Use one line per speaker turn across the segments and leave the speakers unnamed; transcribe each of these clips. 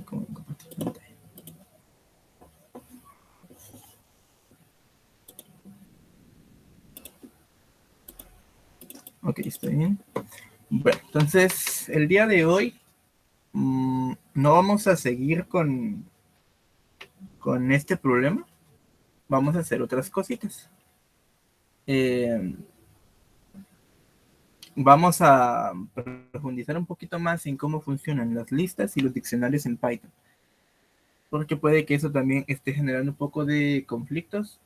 Compartir pantalla. Ok, está bien. Bueno, entonces el día de hoy no vamos a seguir con este problema. Vamos a hacer otras cositas. Vamos a profundizar un poquito más en cómo funcionan las listas y los diccionarios en Python. Porque puede que eso también esté generando un poco de conflictos.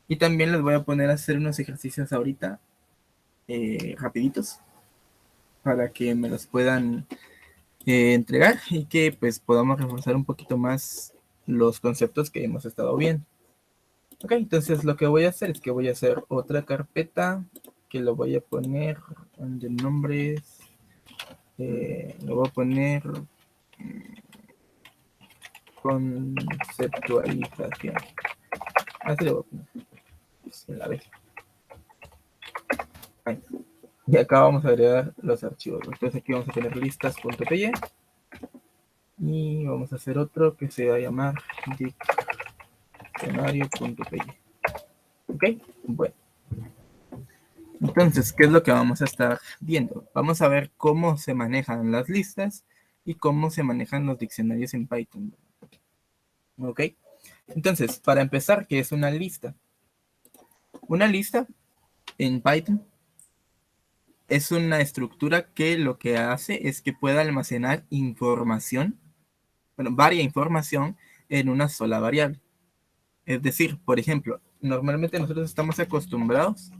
Y también les voy a poner a hacer unos ejercicios ahorita, rapiditos, para que me los puedan entregar y que pues podamos reforzar un poquito más los conceptos que hemos estado viendo. Ok, entonces lo que voy a hacer es que voy a hacer otra carpeta que lo voy a poner donde el nombre es, lo voy a poner conceptualización. Así lo voy a poner. En la B. Ahí. Y acá vamos a agregar los archivos. Entonces aquí vamos a tener listas.py y vamos a hacer otro que se va a llamar diccionario.py. Ok, bueno. Entonces, ¿qué es lo que vamos a estar viendo? Vamos a ver cómo se manejan las listas y cómo se manejan los diccionarios en Python. Ok, entonces, para empezar, ¿qué es una lista? Una lista en Python es una estructura que lo que hace es que pueda almacenar información, bueno, varia información en una sola variable. Es decir, por ejemplo, normalmente nosotros estamos acostumbrados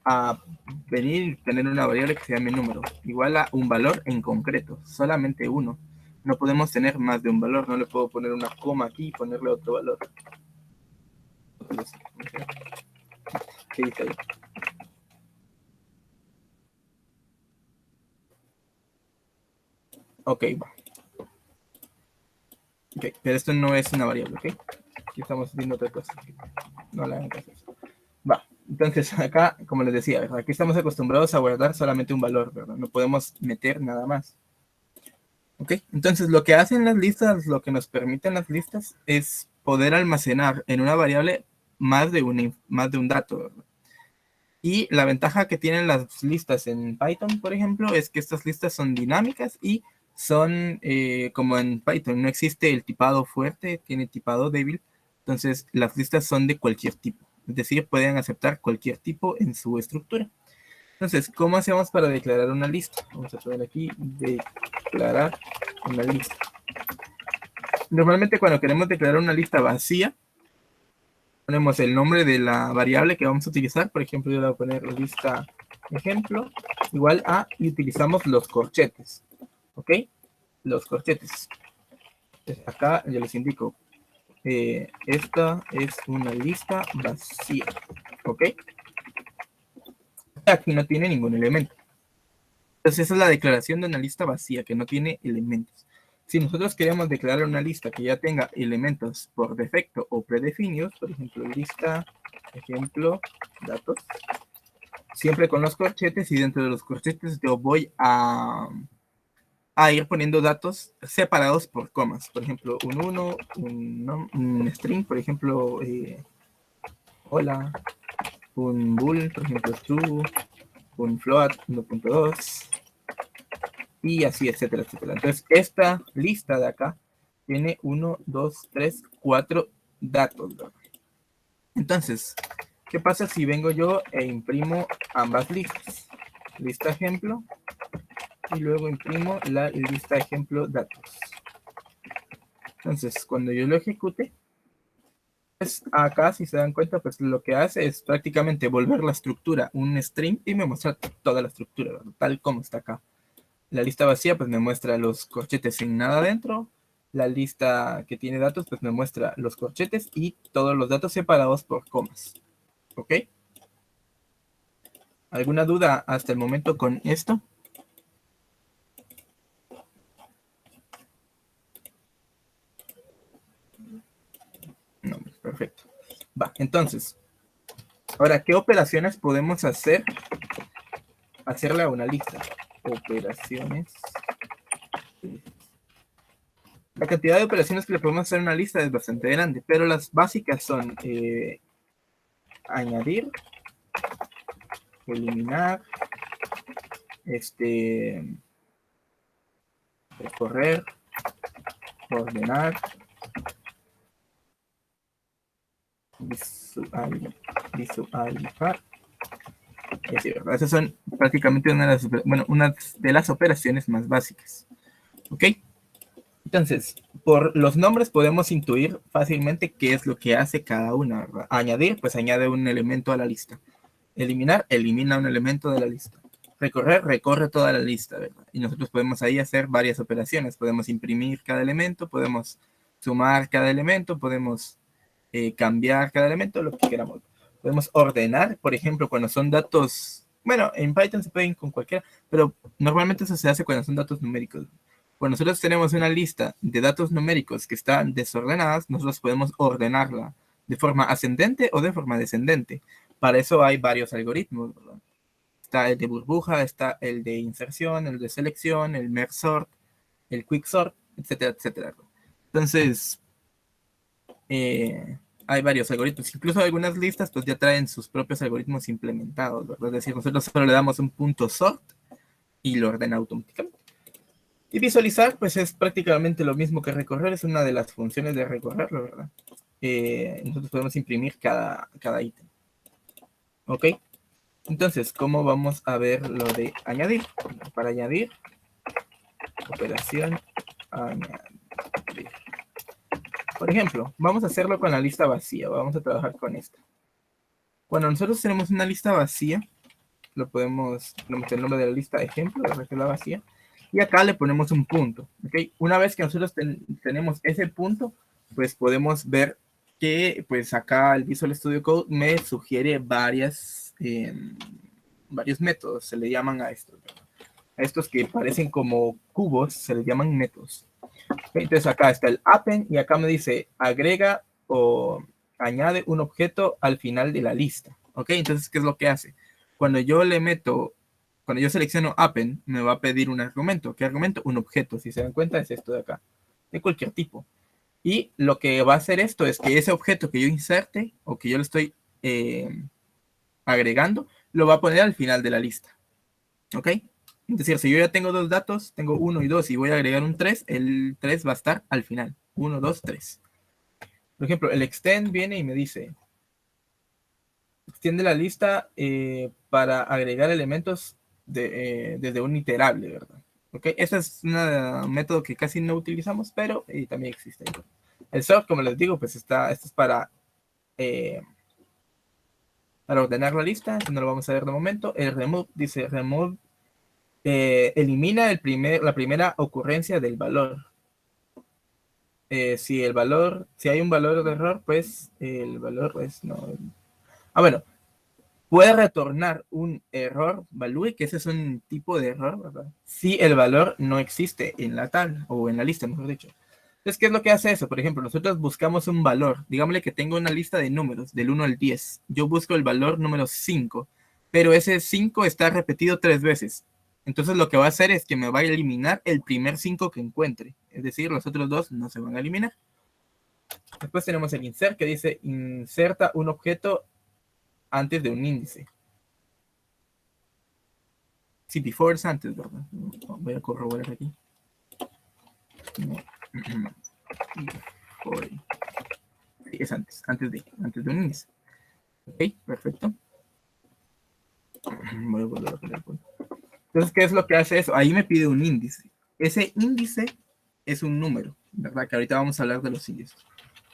a venir y tener una variable que se llame número, igual a un valor en concreto, solamente uno. No podemos tener más de un valor, no le puedo poner una coma aquí y ponerle otro valor. ¿Qué dice ahí? Ok, va. Okay, pero esto no es una variable, ¿ok? Aquí estamos haciendo otra cosa. No la hagan caso. Va, entonces acá, como les decía, ¿verdad? Aquí estamos acostumbrados a guardar solamente un valor, ¿verdad? No podemos meter nada más. ¿Ok? Entonces lo que hacen las listas, lo que nos permiten las listas es poder almacenar en una variable más de un dato, ¿verdad? Y la ventaja que tienen las listas en Python, por ejemplo, es que estas listas son dinámicas y son como en Python, no existe el tipado fuerte, tiene tipado débil, entonces las listas son de cualquier tipo, es decir, pueden aceptar cualquier tipo en su estructura. Entonces, ¿cómo hacemos para declarar una lista? Vamos a poner aquí, declarar una lista. Normalmente cuando queremos declarar una lista vacía, ponemos el nombre de la variable que vamos a utilizar. Por ejemplo, yo le voy a poner lista ejemplo igual a, y utilizamos los corchetes. ¿Ok? Los corchetes. Entonces, acá yo les indico, esta es una lista vacía. ¿Ok? Aquí no tiene ningún elemento. Entonces esa es la declaración de una lista vacía, que no tiene elementos. Si nosotros queremos declarar una lista que ya tenga elementos por defecto o predefinidos, por ejemplo, lista, ejemplo, datos, siempre con los corchetes, y dentro de los corchetes yo voy a ir poniendo datos separados por comas. Por ejemplo, un 1, un string, por ejemplo, hola, un bool, por ejemplo, true, un float 1.2, y así, etcétera, etcétera. Entonces, esta lista de acá tiene 1, 2, 3, 4 datos, ¿verdad? Entonces, ¿qué pasa si vengo yo e imprimo ambas listas? Lista ejemplo y luego imprimo la lista ejemplo datos. Entonces, cuando yo lo ejecute, pues acá, si se dan cuenta, pues lo que hace es prácticamente volver la estructura un string y me muestra toda la estructura, ¿verdad? Tal como está acá. La lista vacía pues me muestra los corchetes sin nada dentro. La lista que tiene datos pues me muestra los corchetes y todos los datos separados por comas. ¿Ok? ¿Alguna duda hasta el momento con esto? No, perfecto. Va, entonces, ahora, ¿qué operaciones podemos hacerle a una lista? Operaciones La cantidad de operaciones que le podemos hacer a una lista es bastante grande, pero las básicas son añadir, eliminar, recorrer, ordenar, visualizar, y así, ¿verdad? Esas son prácticamente una de las operaciones más básicas. ¿Ok? Entonces, por los nombres podemos intuir fácilmente qué es lo que hace cada una, ¿verdad? Añadir, pues añade un elemento a la lista. Eliminar, elimina un elemento de la lista. Recorrer, recorre toda la lista, ¿verdad? Y nosotros podemos ahí hacer varias operaciones. Podemos imprimir cada elemento, podemos sumar cada elemento, podemos cambiar cada elemento, lo que queramos. Podemos ordenar, por ejemplo, cuando son datos, bueno, en Python se pueden con cualquiera, pero normalmente eso se hace cuando son datos numéricos. Cuando nosotros tenemos una lista de datos numéricos que están desordenadas, nosotros podemos ordenarla de forma ascendente o de forma descendente. Para eso hay varios algoritmos, ¿verdad? Está el de burbuja, está el de inserción, el de selección, el merge sort, el quick sort, etcétera, etcétera. Entonces, hay varios algoritmos. Incluso algunas listas pues ya traen sus propios algoritmos implementados, ¿verdad? Es decir, nosotros solo le damos un punto sort y lo ordena automáticamente. Y visualizar, pues es prácticamente lo mismo que recorrer, es una de las funciones de recorrerlo, ¿verdad? Nosotros podemos imprimir cada ítem. ¿Ok? Entonces, ¿cómo vamos a ver lo de añadir? Para añadir, operación añadir. Por ejemplo, vamos a hacerlo con la lista vacía, vamos a trabajar con esta. Cuando nosotros tenemos una lista vacía, ponemos el nombre de la lista ejemplo, de regla vacía, y acá le ponemos un punto, ¿ok? Una vez que nosotros tenemos ese punto, pues podemos ver que pues acá el Visual Studio Code me sugiere varios métodos, se le llaman a estos, ¿verdad? A estos que parecen como cubos, se les llaman métodos. ¿Okay? Entonces acá está el append y acá me dice agrega o añade un objeto al final de la lista, ¿ok? Entonces, ¿qué es lo que hace? Cuando yo selecciono append, me va a pedir un argumento. ¿Qué argumento? Un objeto. Si se dan cuenta, es esto de acá, de cualquier tipo. Y lo que va a hacer esto es que ese objeto que yo inserte o que yo le estoy agregando, lo va a poner al final de la lista. ¿Ok? Es decir, si yo ya tengo dos datos, tengo 1 y 2 y voy a agregar un 3, el 3 va a estar al final. 1, 2, 3. Por ejemplo, el extend viene y me dice, extiende la lista para agregar elementos desde un iterable, ¿verdad? ¿Okay? Este es un método que casi no utilizamos, pero también existe. El sort, como les digo, pues esto es para ordenar la lista, esto no lo vamos a ver de momento. El remove dice remove elimina la primera ocurrencia del valor. Si hay un valor de error, pues el valor pues no. Bueno, puede retornar un error value, que ese es un tipo de error, ¿verdad? Si el valor no existe en la tabla o en la lista, mejor dicho. Entonces, ¿qué es lo que hace eso? Por ejemplo, nosotros buscamos un valor. Digámosle que tengo una lista de números del 1 al 10. Yo busco el valor número 5, pero ese 5 está repetido 3 veces. Entonces, lo que va a hacer es que me va a eliminar el primer 5 que encuentre. Es decir, los otros dos no se van a eliminar. Después tenemos el insert que dice inserta un objeto antes de un índice. Sí, before es antes, ¿verdad? Voy a corroborar aquí. No. Before. Sí, es antes de un índice. Ok, perfecto. Voy a volver a poner el punto. Entonces, ¿qué es lo que hace eso? Ahí me pide un índice. Ese índice es un número, ¿verdad? Que ahorita vamos a hablar de los índices.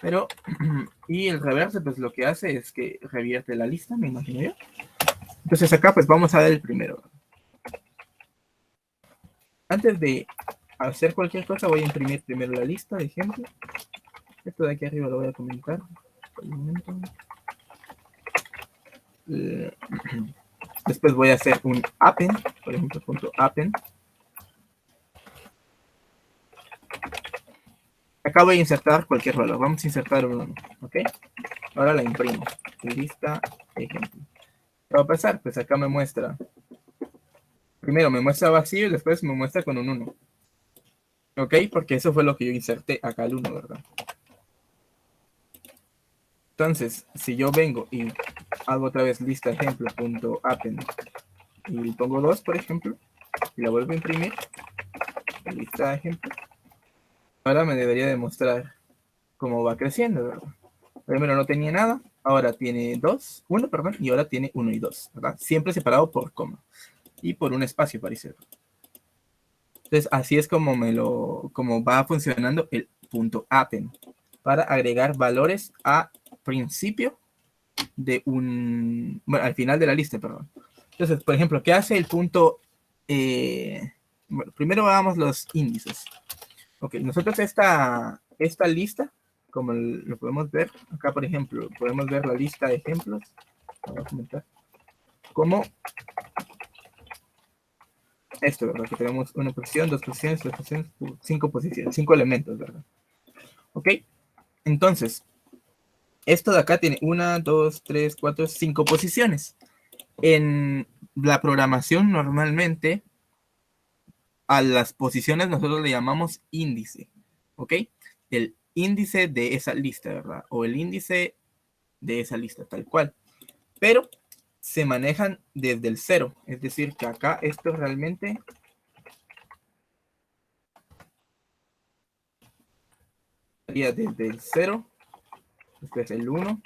Pero, y el reverse, pues lo que hace es que revierte la lista, me imagino yo. Entonces acá, pues vamos a ver el primero. Antes de hacer cualquier cosa, voy a imprimir primero la lista de ejemplo. Esto de aquí arriba lo voy a comentar. Por el momento. Después voy a hacer un append, por ejemplo, punto append. Acá voy a insertar cualquier valor. Vamos a insertar un 1, ¿ok? Ahora la imprimo. Lista, ejemplo. ¿Qué va a pasar? Pues acá me muestra. Primero me muestra vacío y después me muestra con un 1. ¿Ok? Porque eso fue lo que yo inserté acá al 1, ¿verdad? Entonces, si yo vengo y hago otra vez lista ejemplo.append y le pongo 2, por ejemplo, y la vuelvo a imprimir, lista ejemplo, ahora me debería demostrar cómo va creciendo, ¿verdad? Primero no tenía nada, ahora tiene 2, 1, perdón, y ahora tiene 1 y 2, ¿verdad? Siempre separado por coma y por un espacio, parece. Entonces, así es como va funcionando el punto append para agregar valores a principio de bueno, al final de la lista, perdón. Entonces, por ejemplo, ¿qué hace el punto? Bueno, primero hagamos los índices. Ok, nosotros esta lista, como lo podemos ver, acá por ejemplo, podemos ver la lista de ejemplos. Voy a comentar. Como esto, ¿verdad? Que tenemos una posición, dos posiciones, tres posiciones, cinco posiciones, cinco elementos, ¿verdad? Ok, entonces, esto de acá tiene una, dos, tres, cuatro, cinco posiciones. En la programación normalmente a las posiciones nosotros le llamamos índice, ¿ok? El índice de esa lista, ¿verdad? O el índice de esa lista, tal cual. Pero se manejan desde el cero, es decir, que acá esto realmente sería desde el cero, después el 1,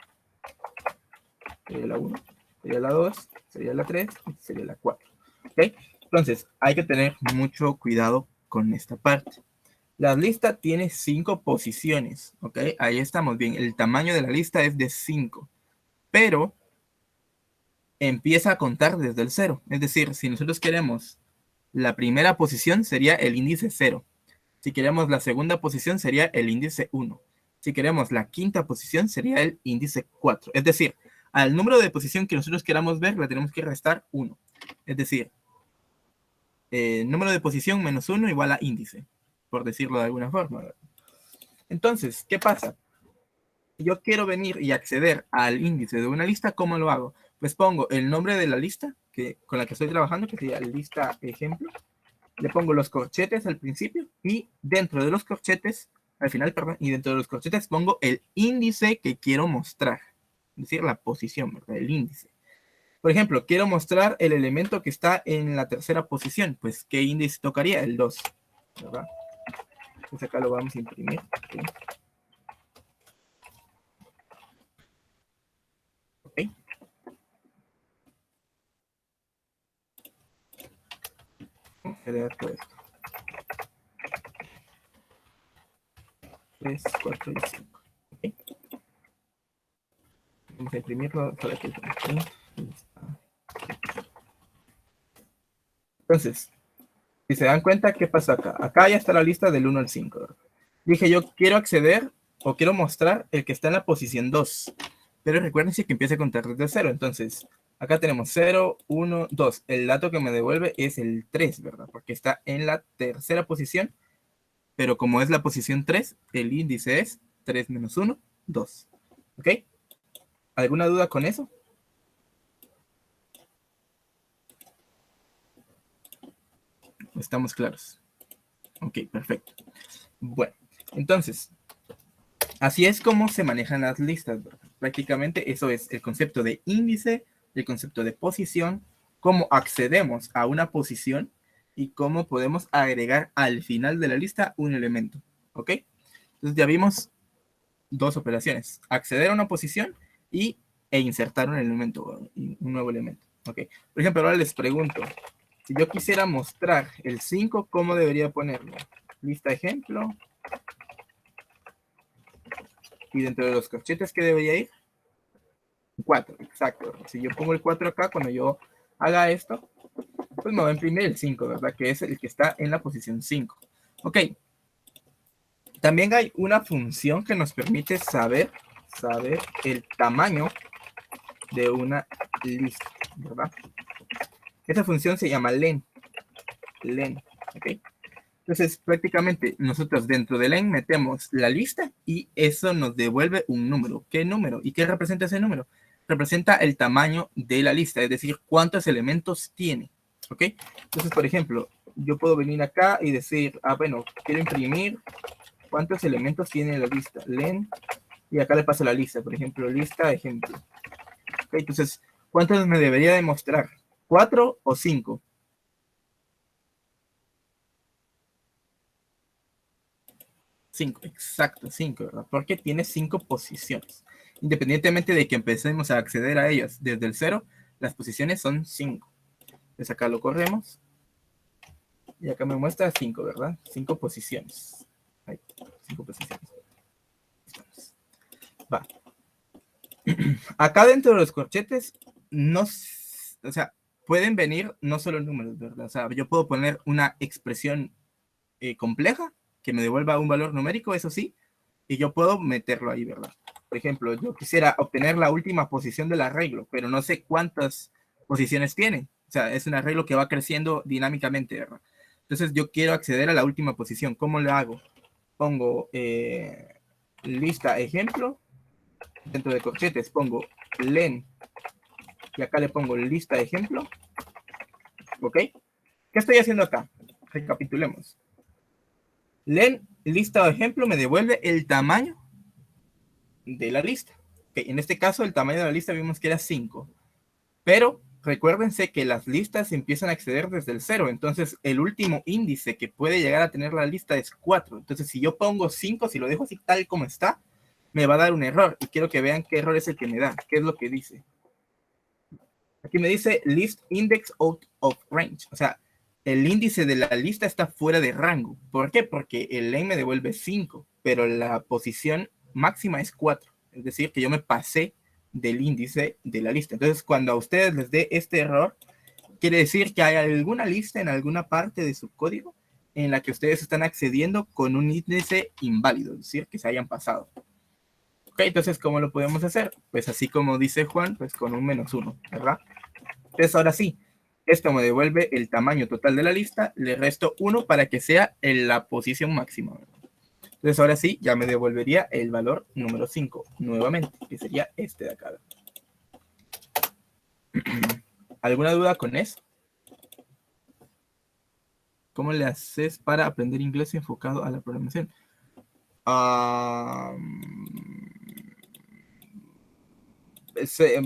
sería la 1, sería la 2, sería la 3, y sería la 4, ¿ok? Entonces, hay que tener mucho cuidado con esta parte. La lista tiene 5 posiciones, ¿ok? Ahí estamos bien. El tamaño de la lista es de 5, pero empieza a contar desde el 0. Es decir, si nosotros queremos la primera posición sería el índice 0. Si queremos la segunda posición sería el índice 1. Si queremos la quinta posición sería el índice 4. Es decir, al número de posición que nosotros queramos ver le tenemos que restar 1. Es decir, número de posición menos 1 igual a índice, por decirlo de alguna forma. Entonces, ¿qué pasa? Si yo quiero venir y acceder al índice de una lista, ¿cómo lo hago? Pues pongo el nombre de la lista con la que estoy trabajando, que sería lista ejemplo. Le pongo los corchetes al principio y dentro de los corchetes, al final, perdón, y dentro de los corchetes pongo el índice que quiero mostrar. Es decir, la posición, ¿verdad? El índice. Por ejemplo, quiero mostrar el elemento que está en la tercera posición. Pues, ¿qué índice tocaría? El 2, ¿verdad? Pues acá lo vamos a imprimir. ¿Okay? ¿Okay? Crear todo esto. 3, 4 y 5. ¿Okay? Vamos a imprimirlo para que entonces, si se dan cuenta, ¿qué pasa acá? Acá ya está la lista del 1 al 5. ¿Verdad? Dije yo quiero acceder o quiero mostrar el que está en la posición 2. Pero recuérdense que empieza a contar desde 0. Entonces, acá tenemos 0, 1, 2. El dato que me devuelve es el 3, ¿verdad? Porque está en la tercera posición. Pero como es la posición 3, el índice es 3 menos 1, 2. ¿Ok? ¿Alguna duda con eso? Estamos claros. Ok, perfecto. Bueno, entonces, así es como se manejan las listas, ¿verdad? Prácticamente eso es el concepto de índice, el concepto de posición, cómo accedemos a una posición y cómo podemos agregar al final de la lista un elemento. ¿Ok? Entonces ya vimos dos operaciones, acceder a una posición e insertar un elemento, un nuevo elemento. ¿Ok? Por ejemplo, ahora les pregunto, si yo quisiera mostrar el 5, ¿cómo debería ponerlo? Lista ejemplo. Y dentro de los corchetes, ¿qué debería ir? 4, exacto. Si yo pongo el 4 acá, cuando yo haga esto, pues me va a imprimir el 5, ¿verdad? Que es el que está en la posición 5. Ok. También hay una función que nos permite saber el tamaño de una lista, ¿verdad? Esa función se llama len. Len, ¿ok? Entonces, prácticamente nosotros dentro de len metemos la lista y eso nos devuelve un número. ¿Qué número? ¿Y qué representa ese número? Representa el tamaño de la lista, es decir, cuántos elementos tiene. ¿Ok? Entonces, por ejemplo, yo puedo venir acá y decir, bueno, quiero imprimir cuántos elementos tiene la lista, len, y acá le paso la lista, por ejemplo, lista, ejemplo. Okay, entonces, ¿cuántos me debería demostrar? ¿4 o 5? 5, exacto, 5, ¿verdad? Porque tiene 5 posiciones. Independientemente de que empecemos a acceder a ellas desde el 0, las posiciones son 5. Entonces acá lo corremos. Y acá me muestra 5, ¿verdad? 5 posiciones. Ahí, 5 posiciones. Va. Acá dentro de los corchetes, no, o sea, pueden venir no solo números, ¿verdad? O sea, yo puedo poner una expresión compleja que me devuelva un valor numérico, eso sí, y yo puedo meterlo ahí, ¿verdad? Por ejemplo, yo quisiera obtener la última posición del arreglo, pero no sé cuántas posiciones tiene. O sea, es un arreglo que va creciendo dinámicamente, ¿verdad? Entonces yo quiero acceder a la última posición. ¿Cómo lo hago? Pongo lista ejemplo. Dentro de corchetes pongo len. Y acá le pongo lista ejemplo. ¿Ok? ¿Qué estoy haciendo acá? Recapitulemos. Len lista o ejemplo me devuelve el tamaño de la lista. Okay, en este caso, el tamaño de la lista vimos que era 5. Pero recuérdense que las listas empiezan a acceder desde el 0. Entonces, el último índice que puede llegar a tener la lista es 4. Entonces, si yo pongo 5, si lo dejo así tal como está, me va a dar un error. Y quiero que vean qué error es el que me da. ¿Qué es lo que dice? Aquí me dice list index out of range. O sea, el índice de la lista está fuera de rango. ¿Por qué? Porque el len me devuelve 5, pero la posición máxima es 4. Es decir, que yo me pasé del índice de la lista. Entonces, cuando a ustedes les dé este error, quiere decir que hay alguna lista en alguna parte de su código en la que ustedes están accediendo con un índice inválido, es decir, que se hayan pasado. Ok, entonces, ¿cómo lo podemos hacer? Pues así como dice Juan, pues con un -1, ¿verdad? Entonces, ahora sí, esto me devuelve el tamaño total de la lista, le resto 1 para que sea en la posición máxima. Entonces, ahora sí, ya me devolvería el valor número 5 nuevamente, que sería este de acá. ¿Alguna duda con eso? ¿Cómo le haces para aprender inglés enfocado a la programación?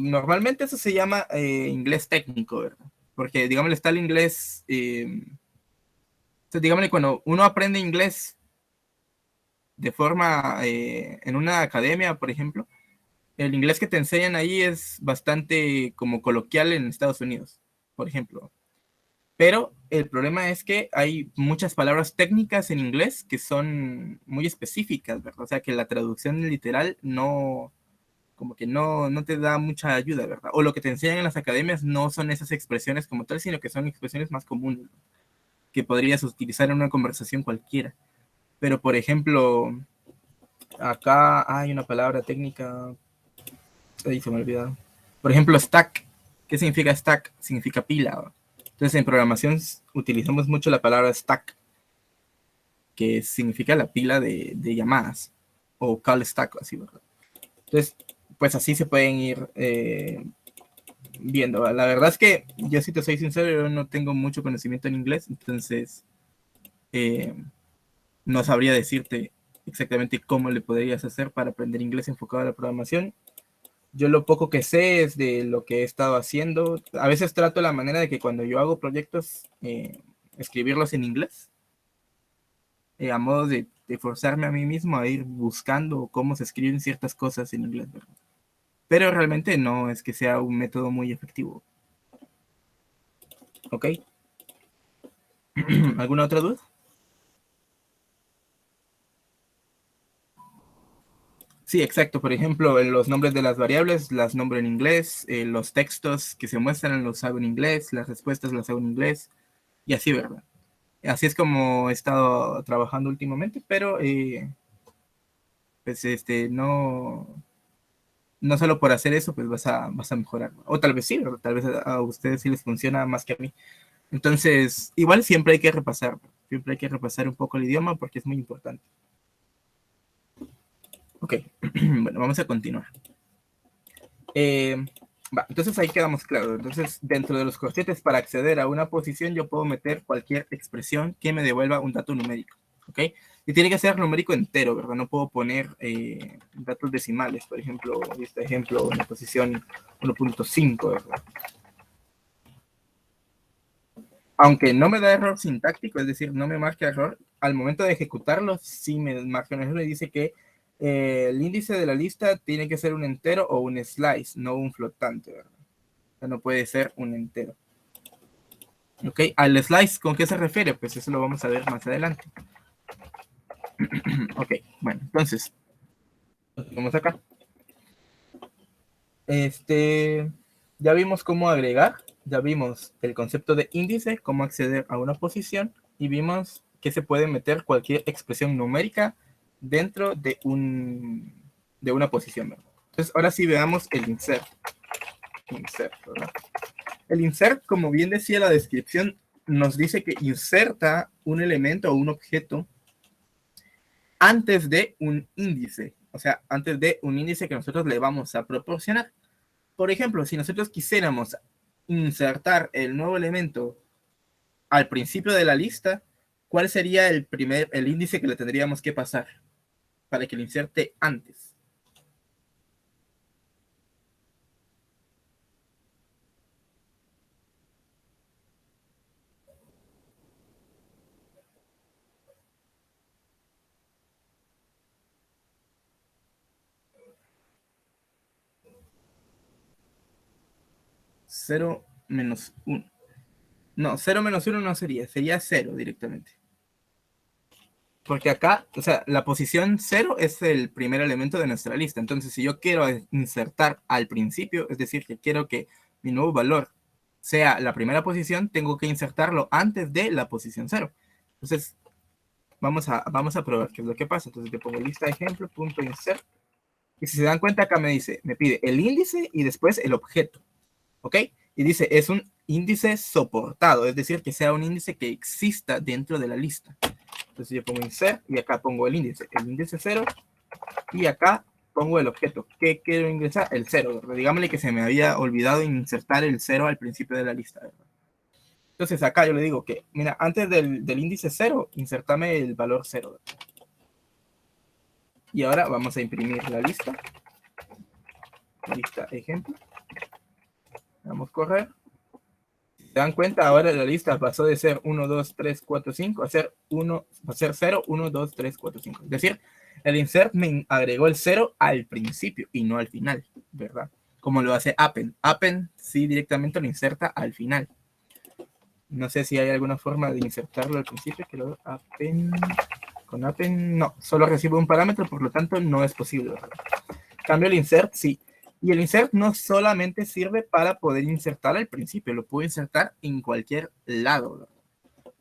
Normalmente eso se llama inglés técnico, ¿verdad? Porque, digamos, está el inglés... digamos, cuando uno aprende inglés de forma en una academia, por ejemplo, el inglés que te enseñan ahí es bastante como coloquial en Estados Unidos, por ejemplo. Pero el problema es que hay muchas palabras técnicas en inglés que son muy específicas, ¿verdad? O sea, que la traducción literal no, como que no te da mucha ayuda, ¿verdad? O lo que te enseñan en las academias no son esas expresiones como tal, sino que son expresiones más comunes, que podrías utilizar en una conversación cualquiera. Pero, por ejemplo, acá hay una palabra técnica, ahí se me olvidó. Por ejemplo, stack. ¿Qué significa stack? Significa pila. Entonces, en programación utilizamos mucho la palabra stack, que significa la pila de llamadas, o call stack, así, ¿verdad? Entonces, pues así se pueden ir viendo. La verdad es que yo, si te soy sincero, yo no tengo mucho conocimiento en inglés, entonces no sabría decirte exactamente cómo le podrías hacer para aprender inglés enfocado a la programación. Yo lo poco que sé es de lo que he estado haciendo. A veces trato la manera de que cuando yo hago proyectos, escribirlos en inglés, a modo de forzarme a mí mismo a ir buscando cómo se escriben ciertas cosas en inglés, ¿verdad? Pero realmente no es que sea un método muy efectivo. ¿Ok? ¿Alguna otra duda? Sí, exacto. Por ejemplo, los nombres de las variables las nombro en inglés, los textos que se muestran los hago en inglés, las respuestas las hago en inglés, y así, ¿verdad? Así es como he estado trabajando últimamente, pero pues no solo por hacer eso, pues vas a mejorar. O tal vez sí, ¿verdad? Tal vez a ustedes sí les funciona más que a mí. Entonces, igual siempre hay que repasar un poco el idioma porque es muy importante. Ok, bueno, vamos a continuar. Va, entonces ahí quedamos claros. Entonces, dentro de los corchetes para acceder a una posición, yo puedo meter cualquier expresión que me devuelva un dato numérico, ¿ok? Y tiene que ser numérico entero, ¿verdad? No puedo poner datos decimales, por ejemplo, este ejemplo, en la posición 1.5, ¿verdad? Aunque no me da error sintáctico, es decir, no me marca error, al momento de ejecutarlo, sí me marca un error y dice que el índice de la lista tiene que ser un entero o un slice, no un flotante, ¿verdad? O sea, no puede ser un entero. ¿Ok? Al slice, ¿con qué se refiere? Pues eso lo vamos a ver más adelante. Ok, bueno, entonces, vamos acá. Ya vimos cómo agregar, ya vimos el concepto de índice, cómo acceder a una posición, y vimos que se puede meter cualquier expresión numérica dentro de una posición, ¿verdad? Entonces, ahora sí veamos el insert. ¿Verdad? El insert, como bien decía la descripción, nos dice que inserta un elemento o un objeto antes de un índice, o sea, antes de un índice que nosotros le vamos a proporcionar. Por ejemplo, si nosotros quisiéramos insertar el nuevo elemento al principio de la lista, ¿cuál sería el índice que le tendríamos que pasar para que lo inserte antes? Cero menos 1. No, 0 menos 1 no sería 0 directamente. Porque acá, o sea, la posición 0 es el primer elemento de nuestra lista. Entonces, si yo quiero insertar al principio, es decir, que quiero que mi nuevo valor sea la primera posición, tengo que insertarlo antes de la posición 0. Entonces, vamos a probar qué es lo que pasa. Entonces, le pongo lista de ejemplo, punto insert. Y si se dan cuenta, acá me pide el índice y después el objeto. ¿Ok? Y dice, es un índice soportado, es decir, que sea un índice que exista dentro de la lista. Entonces yo pongo insert y acá pongo el índice 0, y acá pongo el objeto. ¿Qué quiero ingresar? El 0. Digámosle que se me había olvidado insertar el 0 al principio de la lista, ¿verdad? Entonces acá yo le digo que, mira, antes del índice 0, insertame el valor 0. Y ahora vamos a imprimir la lista. Lista ejemplo. Vamos a correr. ¿Se dan cuenta? Ahora la lista pasó de ser 1, 2, 3, 4, 5 a ser 0, 1, 2, 3, 4, 5. Es decir, el insert me agregó el 0 al principio y no al final, ¿verdad? Como lo hace Append. Append sí directamente lo inserta al final. No sé si hay alguna forma de insertarlo al principio. Que lo append, con Append no, solo recibe un parámetro, por lo tanto no es posible, ¿verdad? Cambio el insert, sí. Y el insert no solamente sirve para poder insertar al principio, lo puedo insertar en cualquier lado, ¿verdad?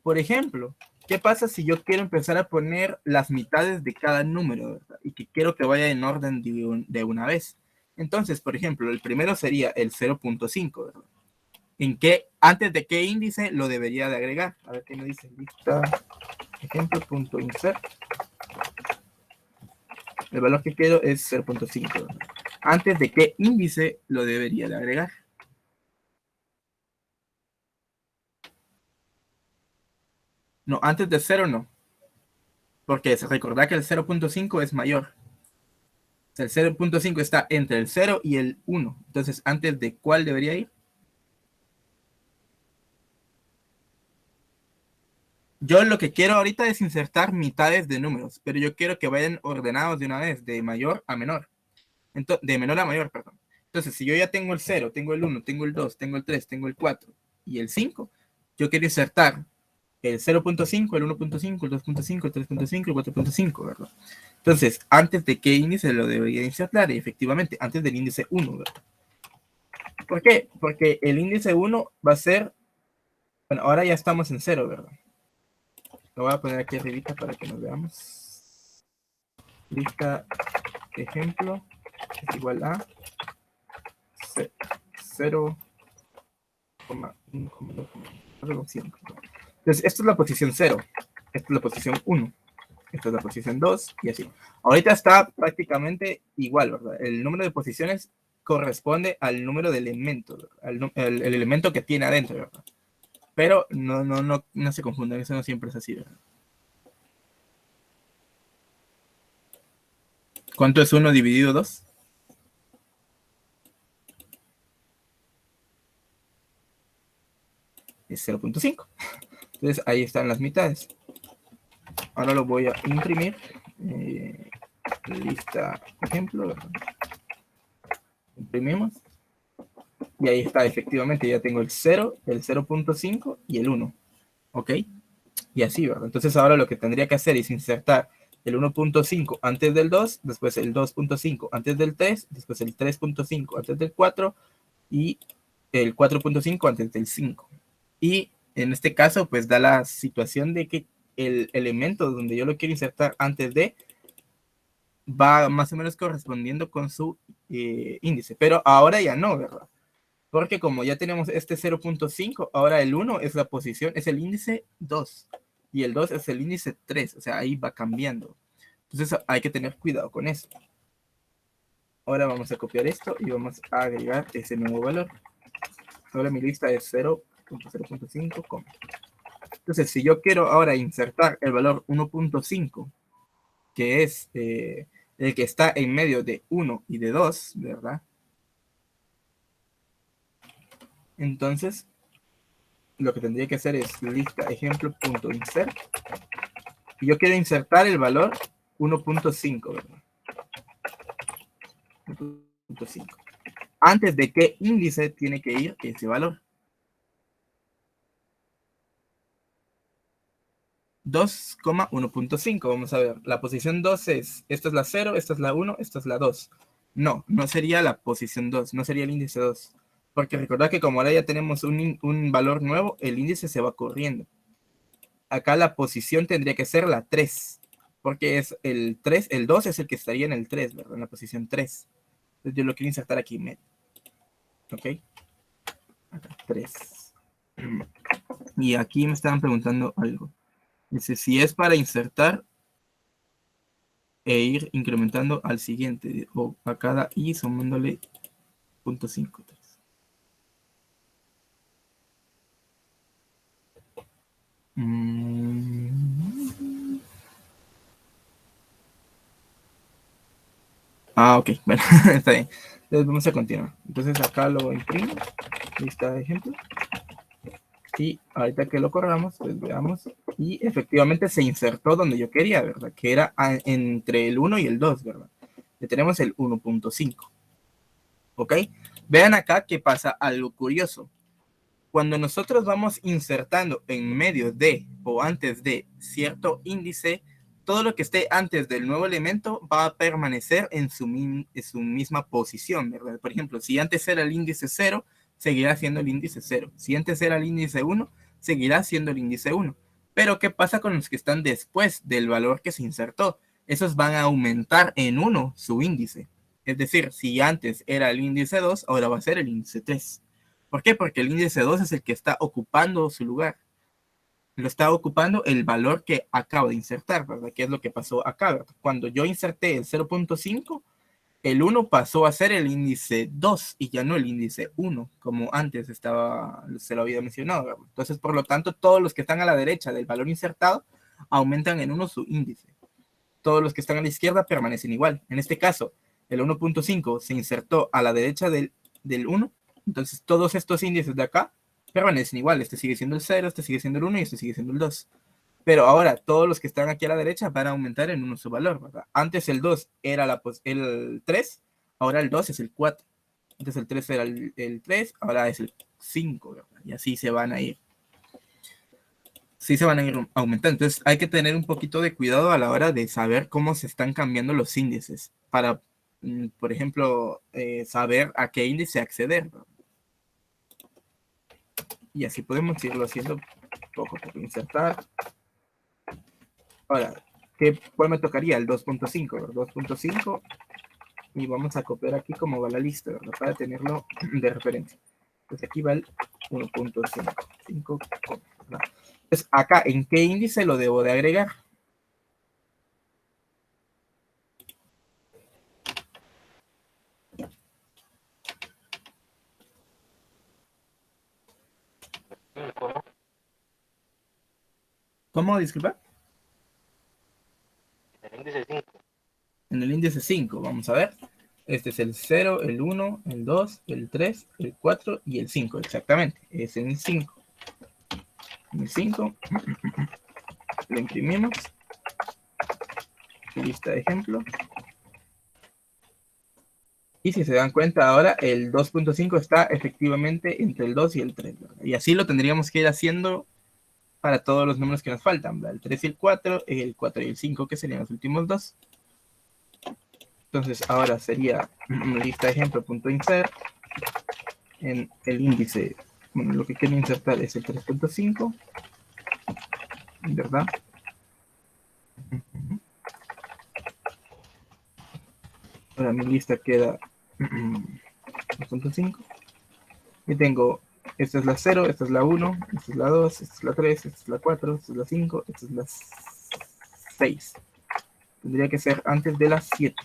Por ejemplo, ¿qué pasa si yo quiero empezar a poner las mitades de cada número, ¿verdad? Y que quiero que vaya en orden de una vez? Entonces, por ejemplo, el primero sería el 0.5, ¿verdad? ¿Antes de qué índice lo debería de agregar? A ver qué me dice. Lista, ejemplo.insert. El valor que quiero es 0.5, ¿verdad? ¿Antes de qué índice lo debería de agregar? No, antes de 0 no. Porque recordad que el 0.5 es mayor. O sea, el 0.5 está entre el 0 y el 1. Entonces, ¿antes de cuál debería ir? Yo lo que quiero ahorita es insertar mitades de números, pero yo quiero que vayan ordenados de una vez, de mayor a menor. De menor a mayor, perdón. Entonces, si yo ya tengo el 0, tengo el 1, tengo el 2, tengo el 3, tengo el 4 y el 5, yo quiero insertar el 0.5, el 1.5, el 2.5, el 3.5, el 4.5, ¿verdad? Entonces, ¿antes de qué índice lo debería insertar? Y efectivamente, antes del índice 1, ¿verdad? ¿Por qué? Porque el índice 1 va a ser, bueno, ahora ya estamos en 0, ¿verdad? Lo voy a poner aquí arribita para que nos veamos. Lista ejemplo es igual a 0,1,2,5. Entonces, esto es la posición 0, esta es la posición 1, esta es la posición 2 y así. Ahorita está prácticamente igual, ¿verdad? El número de posiciones corresponde al número de elementos, el elemento que tiene adentro, ¿verdad? Pero no se confundan, eso no siempre es así, ¿verdad? ¿Cuánto es 1 dividido 2? Es 0.5. Entonces ahí están las mitades. Ahora lo voy a imprimir. Lista ejemplo, ¿verdad? Imprimimos. Y ahí está, efectivamente, ya tengo el 0, el 0.5 y el 1. ¿Ok? Y así, ¿verdad? Entonces ahora lo que tendría que hacer es insertar el 1.5 antes del 2, después el 2.5 antes del 3, después el 3.5 antes del 4 y el 4.5 antes del 5. Y en este caso, pues da la situación de que el elemento donde yo lo quiero insertar antes de va más o menos correspondiendo con su índice. Pero ahora ya no, ¿verdad? Porque como ya tenemos este 0.5, ahora el 1 es la posición, es el índice 2. Y el 2 es el índice 3. O sea, ahí va cambiando. Entonces hay que tener cuidado con eso. Ahora vamos a copiar esto y vamos a agregar ese nuevo valor. Ahora mi lista es 0.0.5. Entonces, si yo quiero ahora insertar el valor 1.5, que es el que está en medio de 1 y de 2, ¿verdad? Entonces, lo que tendría que hacer es lista ejemplo.insert. Y yo quiero insertar el valor 1.5, ¿verdad? 1.5. ¿Antes de qué índice tiene que ir ese valor? 2,1.5. Vamos a ver. La posición 2 es, esta es la 0, esta es la 1, esta es la 2. No, no sería la posición 2, no sería el índice 2. Porque recordad que como ahora ya tenemos un valor nuevo, el índice se va corriendo. Acá la posición tendría que ser la 3. Porque es el 3, el 2 es el que estaría en el 3, ¿verdad? En la posición 3. Entonces yo lo quiero insertar aquí en medio. ¿Ok? Acá, 3. Y aquí me estaban preguntando algo. Dice, si es para insertar e ir incrementando al siguiente, o a cada i sumándole 0.5. Ok, bueno, está bien. Entonces vamos a continuar. Entonces acá lo imprimo, lista de ejemplo. Y ahorita que lo corramos, pues veamos. Y efectivamente se insertó donde yo quería, ¿verdad? Que era entre el 1 y el 2, ¿verdad? Ya tenemos el 1.5. ¿Ok? Vean acá que pasa algo curioso. Cuando nosotros vamos insertando en medio de o antes de cierto índice, todo lo que esté antes del nuevo elemento va a permanecer en su misma posición, ¿verdad? Por ejemplo, si antes era el índice 0, seguirá siendo el índice 0. Si antes era el índice 1, seguirá siendo el índice 1. Pero, ¿qué pasa con los que están después del valor que se insertó? Esos van a aumentar en 1 su índice. Es decir, si antes era el índice 2, ahora va a ser el índice 3. ¿Por qué? Porque el índice 2 es el que está ocupando su lugar. Lo está ocupando el valor que acabo de insertar, ¿verdad? ¿Qué es lo que pasó acá? ¿Verdad? Cuando yo inserté el 0.5, el 1 pasó a ser el índice 2 y ya no el índice 1, como antes se lo había mencionado, ¿verdad? Entonces, por lo tanto, todos los que están a la derecha del valor insertado aumentan en 1 su índice. Todos los que están a la izquierda permanecen igual. En este caso, el 1.5 se insertó a la derecha del 1, entonces todos estos índices de acá permanecen igual. Este sigue siendo el 0, este sigue siendo el 1 y este sigue siendo el 2. Pero ahora todos los que están aquí a la derecha van a aumentar en 1 su valor, ¿verdad? Antes el 2 era el 3, ahora el 2 es el 4. Antes el 3 era el 3, ahora es el 5, ¿verdad? Y así se van a ir. Sí se van a ir aumentando. Entonces hay que tener un poquito de cuidado a la hora de saber cómo se están cambiando los índices para, por ejemplo, saber a qué índice acceder, ¿no? Y así podemos irlo haciendo poco a poco. Insertar. Ahora, ¿cuál me tocaría? El 2.5, ¿verdad? 2.5 y vamos a copiar aquí como va la lista, ¿verdad? Para tenerlo de referencia. Entonces aquí va el 1.5. Entonces acá, ¿en qué índice lo debo de agregar? ¿Cómo? Disculpa.
En el índice 5.
En el índice 5, vamos a ver. Este es el 0, el 1, el 2, el 3, el 4 y el 5, exactamente. Es en el 5. En el 5 lo imprimimos. Lista de ejemplo. Y si se dan cuenta ahora, el 2.5 está efectivamente entre el 2 y el 3, ¿verdad? Y así lo tendríamos que ir haciendo para todos los números que nos faltan, ¿verdad? El 3 y el 4 y el 5, que serían los últimos dos. Entonces ahora sería lista de ejemplo punto insert en el índice. Bueno, lo que quiero insertar es el 3.5, ¿verdad? Ahora mi lista queda 2.5. Y tengo, esta es la 0, esta es la 1, esta es la 2, esta es la 3, esta es la 4, esta es la 5, esta es la 6. Tendría que ser antes de las 7.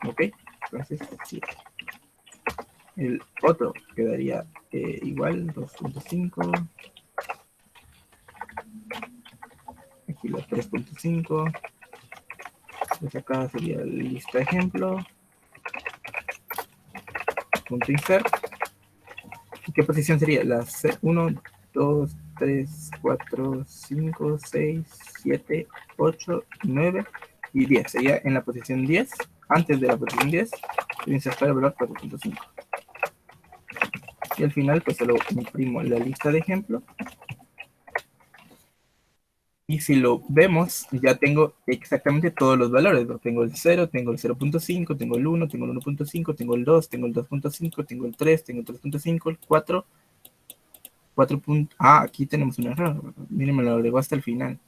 ¿Ok? Entonces, 7. El otro quedaría igual, 2.5. Aquí la 3.5. Pues acá sería la lista de ejemplo. Punto insert. ¿Y qué posición sería? La 1, 2, 3, 4, 5, 6, 7, 8, 9 y 10. Sería en la posición 10. Antes de la posición 10, insertar el valor 4.5. Y al final, pues solo imprimo la lista de ejemplo. Y si lo vemos, ya tengo exactamente todos los valores. Tengo el 0, tengo el 0.5, tengo el 1, tengo el 1.5, tengo el 2, tengo el 2.5, tengo el 3, tengo el 3.5, el 4. Aquí tenemos un error. Miren, me lo agregó hasta el final.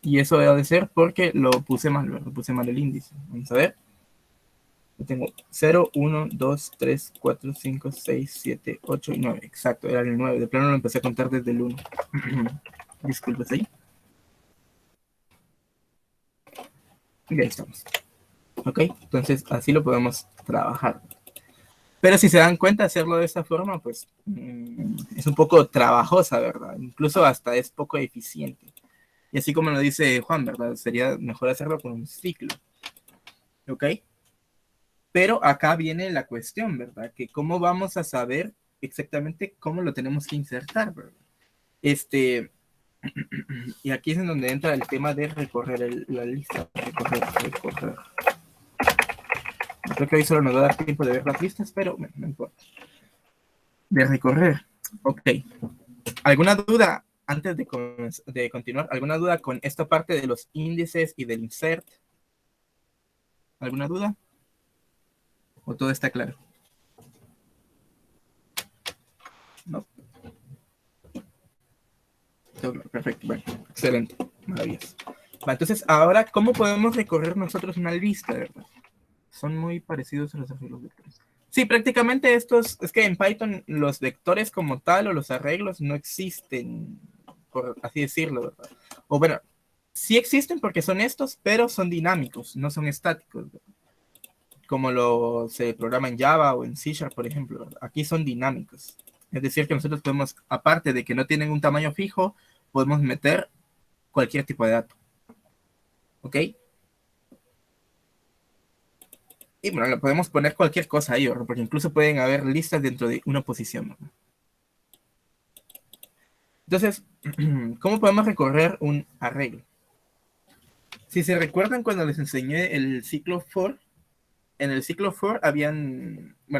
Y eso debe de ser porque lo puse mal, ¿verdad? Puse mal el índice. Vamos a ver. Yo tengo 0, 1, 2, 3, 4, 5, 6, 7, 8 y 9. Exacto, era el 9. De plano lo empecé a contar desde el 1. Disculpe, ¿sí? Y ahí estamos. Ok, entonces así lo podemos trabajar. Pero si se dan cuenta, hacerlo de esta forma, pues es un poco trabajosa, ¿verdad? Incluso hasta es poco eficiente. Y así como lo dice Juan, ¿verdad? Sería mejor hacerlo con un ciclo. ¿Ok? Pero acá viene la cuestión, ¿verdad? Que cómo vamos a saber exactamente cómo lo tenemos que insertar, ¿verdad? Y aquí es en donde entra el tema de recorrer la lista. Recorrer. Creo que hoy solo nos va a dar tiempo de ver las listas, pero no importa. De recorrer. Ok. ¿Alguna duda antes de continuar? ¿Alguna duda con esta parte de los índices y del insert? ¿Alguna duda? ¿O todo está claro? No. Todo claro. Perfecto. Bueno, excelente. Maravilloso. Entonces, ahora, ¿cómo podemos recorrer nosotros una lista, verdad? Son muy parecidos a los arreglos vectores. Sí, prácticamente estos, es que en Python los vectores como tal o los arreglos no existen, por así decirlo, ¿verdad? O bueno, sí existen porque son estos, pero son dinámicos, no son estáticos, ¿verdad? Como se programa en Java o en C Sharp, por ejemplo, ¿verdad? Aquí son dinámicos. Es decir, que nosotros podemos, aparte de que no tienen un tamaño fijo, podemos meter cualquier tipo de dato. ¿Ok? Y bueno, le podemos poner cualquier cosa ahí, ¿verdad? Porque incluso pueden haber listas dentro de una posición, ¿verdad? Entonces, ¿cómo podemos recorrer un arreglo? Si se recuerdan cuando les enseñé el ciclo for, en el ciclo for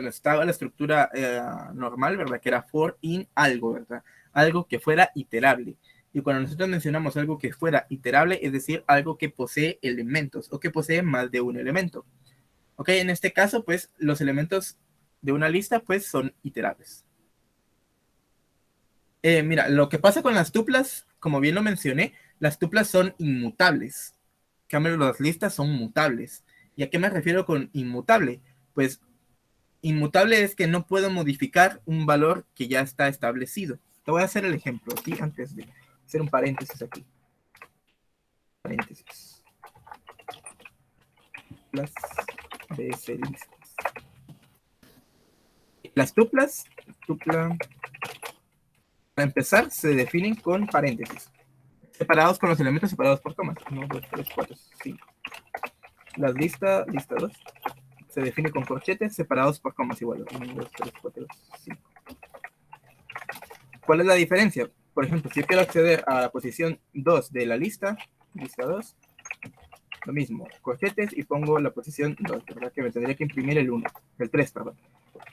estaba la estructura normal, ¿verdad? Que era for in algo, ¿verdad? Algo que fuera iterable. Y cuando nosotros mencionamos algo que fuera iterable, es decir, algo que posee elementos o que posee más de un elemento. Ok, en este caso, pues, los elementos de una lista, pues, son iterables. Mira, lo que pasa con las tuplas, como bien lo mencioné, las tuplas son inmutables. En cambio, las listas son mutables. ¿Y a qué me refiero con inmutable? Pues inmutable es que no puedo modificar un valor que ya está establecido. Te voy a hacer el ejemplo aquí antes de hacer un paréntesis aquí. Paréntesis. Las listas. Las tuplas, para empezar, se definen con paréntesis. separados con los elementos separados por comas. 1, 2, 3, 4, 5. Las listas, lista 2, se define con corchetes separados por comas igual. 1, 2, 3, 4, 5. ¿Cuál es la diferencia? Por ejemplo, si yo quiero acceder a la posición 2 de la lista 2, lo mismo, corchetes y pongo la posición 2, ¿verdad? Que me tendría que imprimir el 1, el 3, perdón.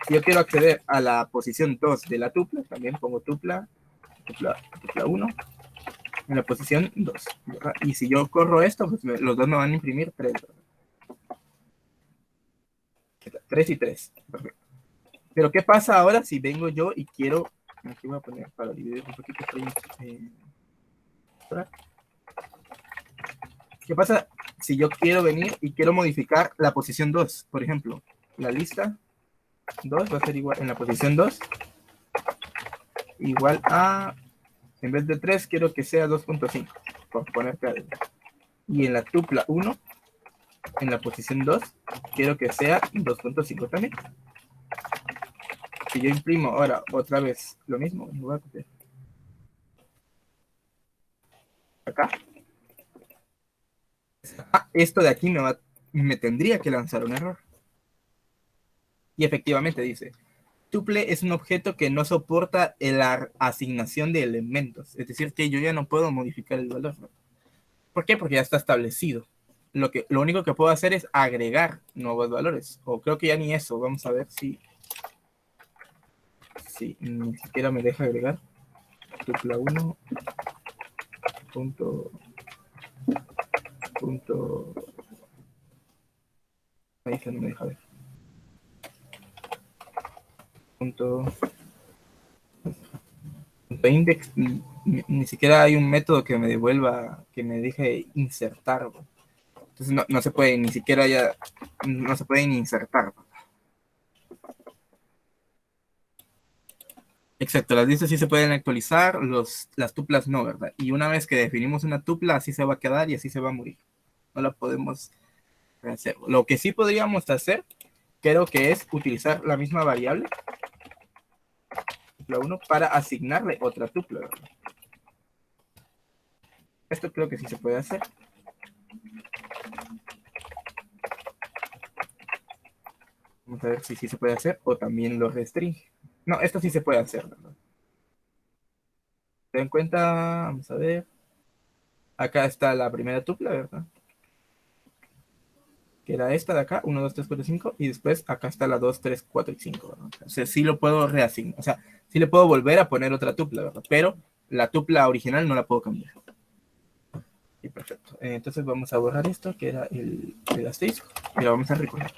Si yo quiero acceder a la posición 2 de la tupla, también pongo tupla 1 en la posición 2, ¿verdad? Y si yo corro esto, pues los dos me van a imprimir 3, ¿verdad? 3 y 3, perfecto. Pero ¿qué pasa ahora si vengo yo y quiero, aquí voy a poner para dividir un poquito, ¿qué pasa si yo quiero venir y quiero modificar la posición 2? Por ejemplo, la lista 2 va a ser igual, en la posición 2, igual a, en vez de 3, quiero que sea 2.5, por ponerte algo. Y en la tupla 1, en la posición 2, quiero que sea 2.5 también. Si yo imprimo ahora otra vez lo mismo, voy a copiar acá. Esto de aquí me tendría que lanzar un error. Y efectivamente dice, tuple es un objeto que no soporta la asignación de elementos. Es decir, que yo ya no puedo modificar el valor, ¿no? ¿Por qué? Porque ya está establecido. Lo único que puedo hacer es agregar nuevos valores. O creo que ya ni eso. Vamos a ver si ni siquiera me deja agregar. Tupla 1 punto ahí se no me deja ver. Punto index, ni siquiera hay un método que me devuelva, que me deje insertar. Entonces no se puede ni siquiera ya, no se puede ni insertar. Exacto, las listas sí se pueden actualizar, las tuplas no, ¿verdad? Y una vez que definimos una tupla, así se va a quedar y así se va a morir. No la podemos hacer. Lo que sí podríamos hacer, creo que es utilizar la misma variable, tupla 1, para asignarle otra tupla, ¿verdad? Esto creo que sí se puede hacer. Vamos a ver si sí se puede hacer o también lo restringe. No, esto sí se puede hacer, ¿verdad? Ten en cuenta, vamos a ver. Acá está la primera tupla, ¿verdad? Que era esta de acá, 1, 2, 3, 4, 5, y después acá está la 2, 3, 4 y 5, ¿verdad? O sea, sí lo puedo reasignar, o sea, sí le puedo volver a poner otra tupla, ¿verdad? Pero la tupla original no la puedo cambiar. Y perfecto. Entonces vamos a borrar esto, que era el asterisco, y lo vamos a recorrer.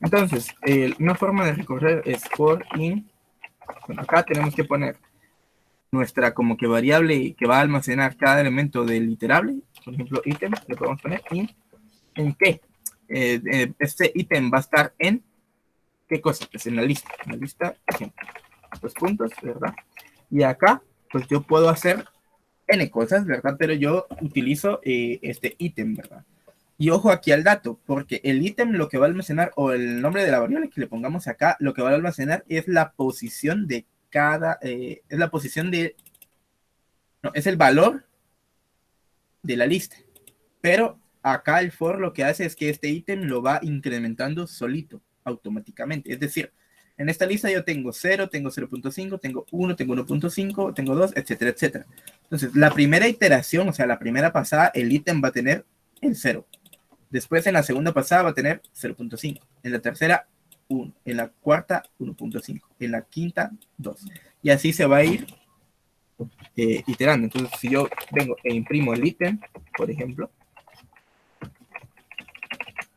Entonces, una forma de recorrer es for in. Bueno, acá tenemos que poner nuestra como que variable que va a almacenar cada elemento del iterable. Por ejemplo, ítem, le podemos poner in. ¿En qué? Este ítem va a estar en ¿qué cosa? Pues en la lista. En la lista, ejemplo, los puntos, ¿verdad? Y acá, pues yo puedo hacer N cosas, ¿verdad? Pero yo utilizo este ítem, ¿verdad? Y ojo aquí al dato, porque el ítem lo que va a almacenar, o el nombre de la variable que le pongamos acá, lo que va a almacenar es la posición de cada, es la posición de, no, es el valor de la lista. Pero acá el for lo que hace es que este ítem lo va incrementando solito, automáticamente. Es decir, en esta lista yo tengo 0, tengo 0.5, tengo 1, tengo 1.5, tengo 2, etcétera, etcétera. Entonces, la primera iteración, o sea, la primera pasada, el ítem va a tener el 0. Después, en la segunda pasada, va a tener 0.5. En la tercera, 1. En la cuarta, 1.5. En la quinta, 2. Y así se va a ir iterando. Entonces, si yo vengo e imprimo el ítem, por ejemplo,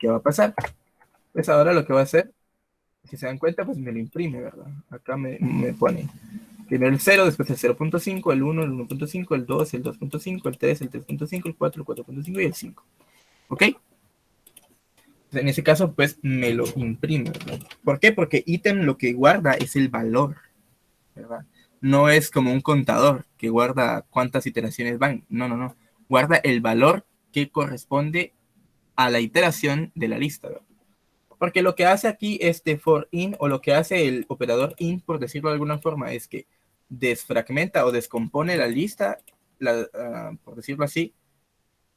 ¿qué va a pasar? Pues ahora lo que va a hacer, si se dan cuenta, pues me lo imprime, ¿verdad? Acá me pone primero el 0, después el 0.5, el 1, el 1.5, el 2, el 2.5, el 3, el 3.5, el 4, el 4.5 y el 5. ¿Ok? En ese caso, pues me lo imprime, ¿verdad? ¿Por qué? Porque ítem lo que guarda es el valor, ¿verdad? No es como un contador que guarda cuántas iteraciones van. No, no, no. Guarda el valor que corresponde a la iteración de la lista, ¿verdad? Porque lo que hace aquí este for in, o lo que hace el operador in, por decirlo de alguna forma, es que desfragmenta o descompone la lista, por decirlo así,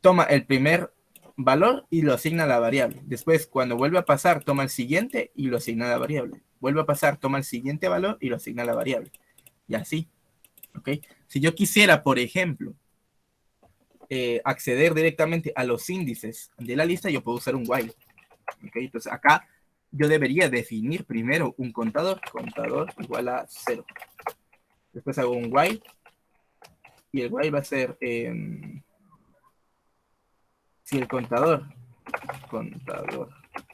toma el primer valor y lo asigna a la variable. Después, cuando vuelve a pasar, toma el siguiente y lo asigna a la variable. Vuelve a pasar, toma el siguiente valor y lo asigna a la variable. Y así. ¿Ok? Si yo quisiera, por ejemplo, acceder directamente a los índices de la lista, yo puedo usar un while. ¿Ok? Entonces acá yo debería definir primero un contador igual a 0. Después hago un while y el while va a ser si el contador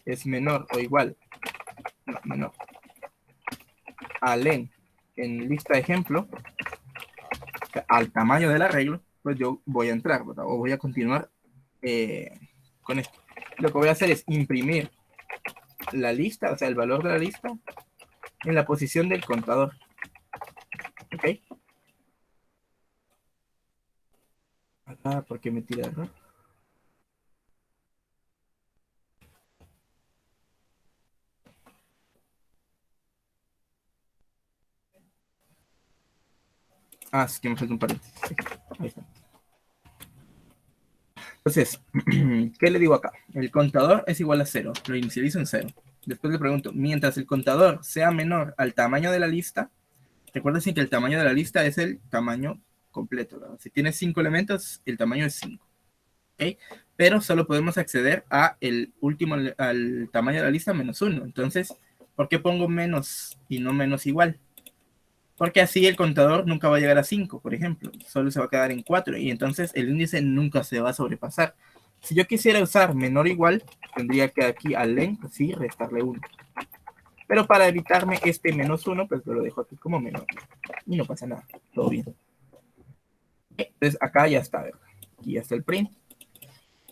es menor o igual, no, menor, a len en lista de ejemplo, o sea, al tamaño del arreglo, pues yo voy a entrar, ¿verdad? O voy a continuar con esto. Lo que voy a hacer es imprimir la lista, o sea, el valor de la lista en la posición del contador. ¿Ok? Acá, ¿por qué me tira error? Ah, es que me falta un paréntesis. Ahí está. Entonces, ¿qué le digo acá? El contador es igual a 0, lo inicializo en 0. Después le pregunto, mientras el contador sea menor al tamaño de la lista, recuerden que el tamaño de la lista es el tamaño completo, ¿verdad? Si tiene 5 elementos, el tamaño es 5. ¿Okay? Pero solo podemos acceder a el último, al tamaño de la lista menos 1. Entonces, ¿por qué pongo menos y no menos igual? Porque así el contador nunca va a llegar a 5, por ejemplo. Solo se va a quedar en 4 y entonces el índice nunca se va a sobrepasar. Si yo quisiera usar menor o igual, tendría que aquí al len, sí, restarle 1. Pero para evitarme este menos 1, pues lo dejo aquí como menor. Y no pasa nada, todo bien. Entonces acá ya está, ¿verdad? Aquí ya está el print.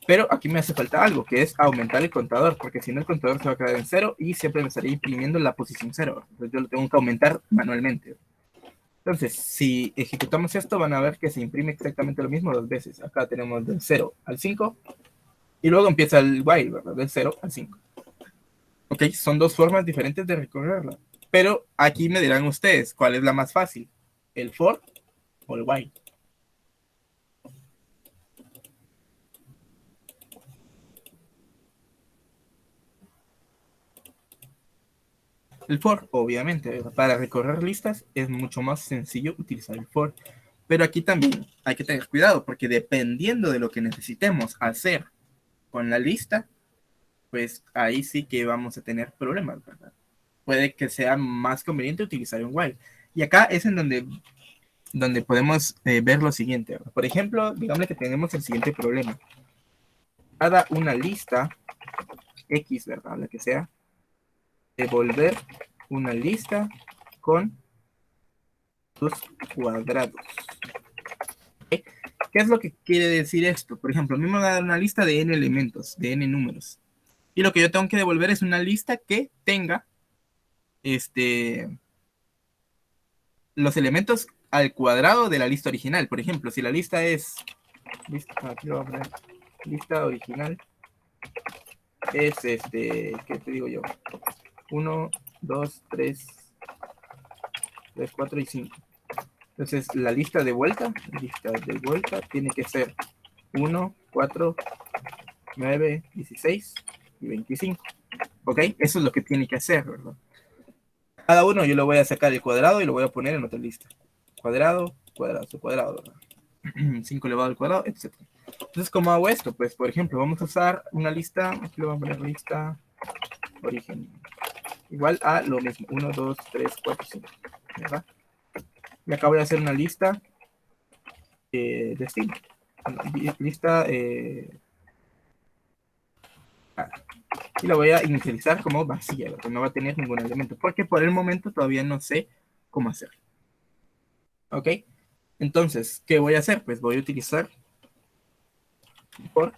Pero aquí me hace falta algo, que es aumentar el contador, porque si no el contador se va a quedar en 0 y siempre me estaría imprimiendo la posición 0. Entonces yo lo tengo que aumentar manualmente. Entonces, si ejecutamos esto, van a ver que se imprime exactamente lo mismo 2 veces. Acá tenemos del 0 al 5 y luego empieza el while, ¿verdad? Del 0 al 5. Ok, son 2 formas diferentes de recorrerla. Pero aquí me dirán ustedes, ¿cuál es la más fácil? ¿El for o el while? El for, obviamente, ¿verdad? Para recorrer listas es mucho más sencillo utilizar el for. Pero aquí también hay que tener cuidado, porque dependiendo de lo que necesitemos hacer con la lista, pues ahí sí que vamos a tener problemas, ¿verdad? Puede que sea más conveniente utilizar un while. Y acá es en donde podemos ver lo siguiente, ¿verdad? Por ejemplo, digamos que tenemos el siguiente problema. Cada una lista X, ¿verdad? La que sea, devolver una lista con sus cuadrados. ¿Okay? ¿Qué es lo que quiere decir esto? Por ejemplo, a mí me va a dar una lista de n elementos, de n números. Y lo que yo tengo que devolver es una lista que tenga los elementos al cuadrado de la lista original. Por ejemplo, si la lista es aquí lo voy a poner, lista original es ¿qué te digo yo? 1, 2, 3, 4 y 5. Entonces la lista de vuelta tiene que ser 1, 4, 9, 16 y 25. ¿Ok? Eso es lo que tiene que hacer, ¿verdad? Cada uno yo le voy a sacar el cuadrado y lo voy a poner en otra lista. Cuadrado, cuadrado, su cuadrado, ¿verdad? 5 elevado al cuadrado, etc. Entonces, ¿cómo hago esto? Pues, por ejemplo, vamos a usar una lista, aquí le voy a poner lista origen, igual a lo mismo, 1, 2, 3, 4, 5, ¿verdad? Y acá voy a hacer una lista destino, lista, y la voy a inicializar como vacía, ¿verdad? No va a tener ningún elemento, porque por el momento todavía no sé cómo hacer. ¿Ok? Entonces, ¿qué voy a hacer? Pues voy a utilizar for